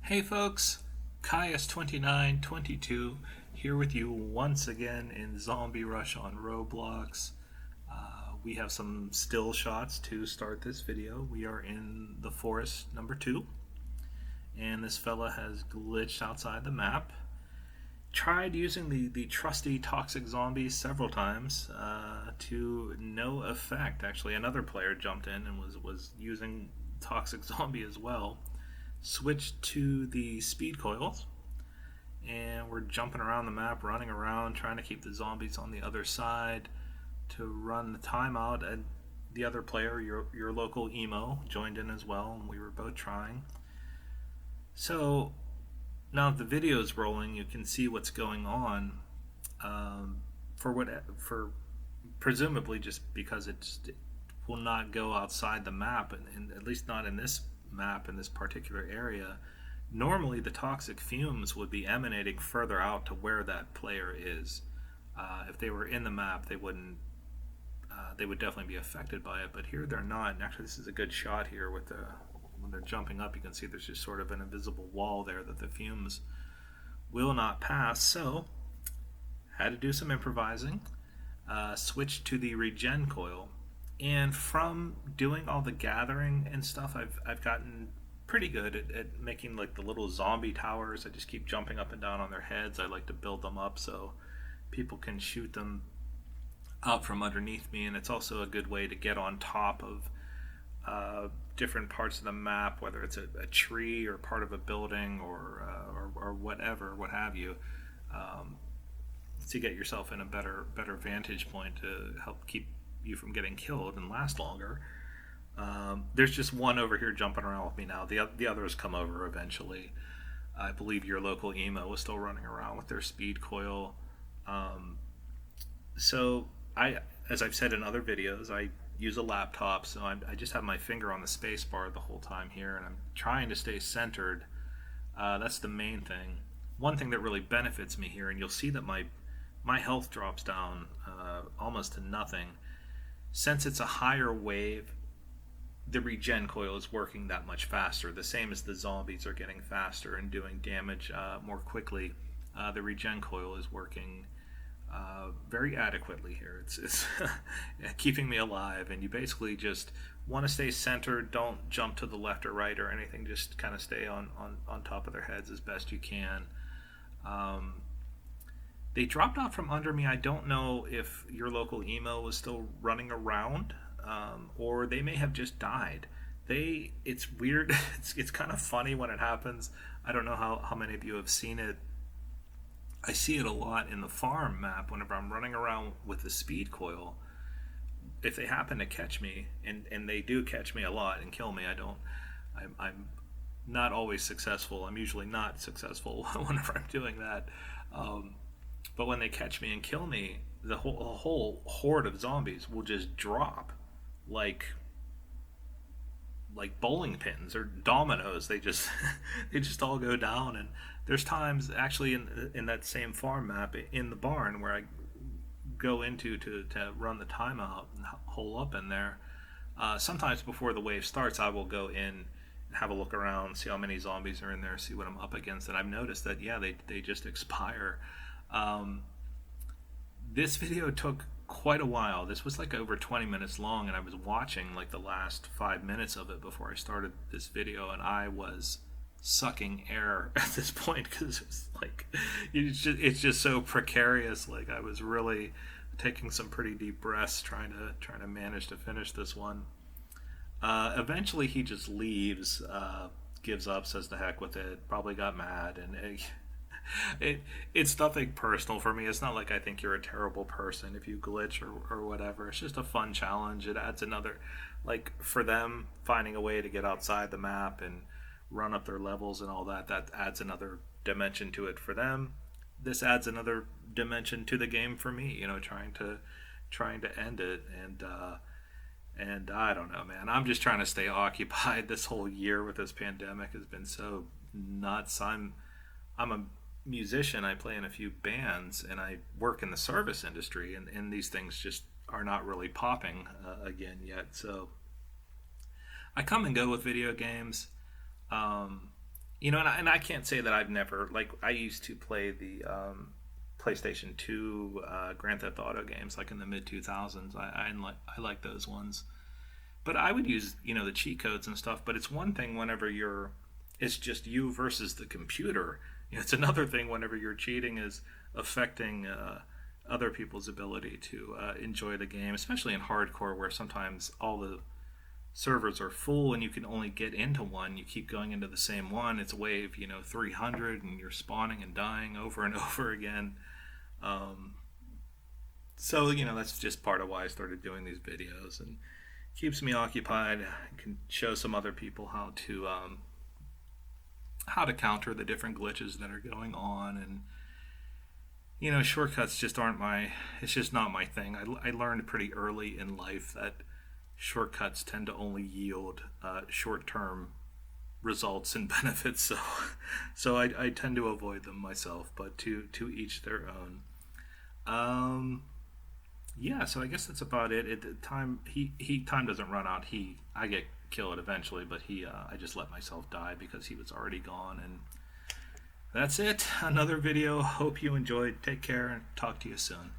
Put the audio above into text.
Hey folks, Caius2922 here with you once again in Zombie Rush on Roblox. We have some still shots to start this video. We are in the forest number 2, and this fella has glitched outside the map. Tried using the trusty toxic zombies several times to no effect. Actually, another player jumped in and was using toxic zombie as well. Switched to the speed coils, and we're jumping around the map, running around, trying to keep the zombies on the other side to run the timeout. And the other player, your local emo, joined in as well, and we were both trying. So now the video is rolling, you can see what's going on. For presumably just because it will not go outside the map, and at least not in this map in this particular area. Normally the toxic fumes would be emanating further out to where that player is. If they were in the map, they wouldn't. They would definitely be affected by it, but here they're not. And actually, this is a good shot here with when they're jumping up. You can see there's just sort of an invisible wall there that the fumes will not pass. So, had to do some improvising. Switched to the Regen Coil, and from doing all the gathering and stuff, I've gotten pretty good at making like the little zombie towers. I just keep jumping up and down on their heads. I like to build them up so people can shoot them out from underneath me, and it's also a good way to get on top of different parts of the map, whether it's a tree or part of a building or whatever, what have you, to get yourself in a better vantage point to help keep you from getting killed and last longer. There's just one over here jumping around with me now. The others come over eventually. I believe your local emo is still running around with their speed coil. So as I've said in other videos, I use a laptop, so I just have my finger on the space bar the whole time here, and I'm trying to stay centered. That's the main thing. One thing that really benefits me here, and you'll see that my health drops down almost to nothing. Since it's a higher wave, the regen coil is working that much faster. The same as the zombies are getting faster and doing damage more quickly. The regen coil is working very adequately here. It's keeping me alive, and you basically just want to stay centered. Don't jump to the left or right or anything. Just kind of stay on top of their heads as best you can. They dropped out from under me. I don't know if your local emo was still running around, or they may have just died. It's weird. It's kind of funny when it happens. I don't know how many of you have seen it. I see it a lot in the farm map whenever I'm running around with the speed coil. If they happen to catch me, and they do catch me a lot and kill me, I'm not always successful. I'm usually not successful whenever I'm doing that. But when they catch me and kill me, the whole horde of zombies will just drop like bowling pins or dominoes. They just they just all go down. And there's times actually in that same farm map in the barn where I go into to run the timeout and hole up in there. Sometimes before the wave starts, I will go in and have a look around, see how many zombies are in there, see what I'm up against. And I've noticed that they just expire. This video took quite a while. This was like over 20 minutes long, and I was watching like the last 5 minutes of it before I started this video, and I was sucking air at this point because it's like it's just so precarious. Like I was really taking some pretty deep breaths trying to manage to finish this one. Eventually he just leaves, gives up, says the heck with it, probably got mad, and it's nothing personal for me. It's not like I think you're a terrible person if you glitch or whatever. It's just a fun challenge. It adds another, like for them, finding a way to get outside the map and run up their levels and all that adds another dimension to it for them. This adds another dimension to the game for me, trying to end it. And I don't know, man. I'm just trying to stay occupied. This whole year with this pandemic has been so nuts. I'm a musician. I play in a few bands, and I work in the service industry, and these things just are not really popping again yet. So I come and go with video games. and I can't say that I've never, like, I used to play the PlayStation 2 Grand Theft Auto games, like in the mid 2000s. I like those ones, but I would use the cheat codes and stuff. But it's one thing whenever it's just you versus the computer. It's another thing whenever your cheating is affecting other people's ability to enjoy the game, especially in hardcore, where sometimes all the servers are full and you can only get into one. You keep going into the same one. It's wave 300, and you're spawning and dying over and over again. So that's just part of why I started doing these videos, and keeps me occupied. I can show some other people how to counter the different glitches that are going on. And shortcuts just aren't it's just not my thing. I learned pretty early in life that shortcuts tend to only yield short-term results and benefits, so I tend to avoid them myself, but to each their own. Yeah, so I guess that's about it. At the time, time doesn't run out. I get killed eventually, but I just let myself die because he was already gone. And that's it. Another video. Hope you enjoyed. Take care and talk to you soon.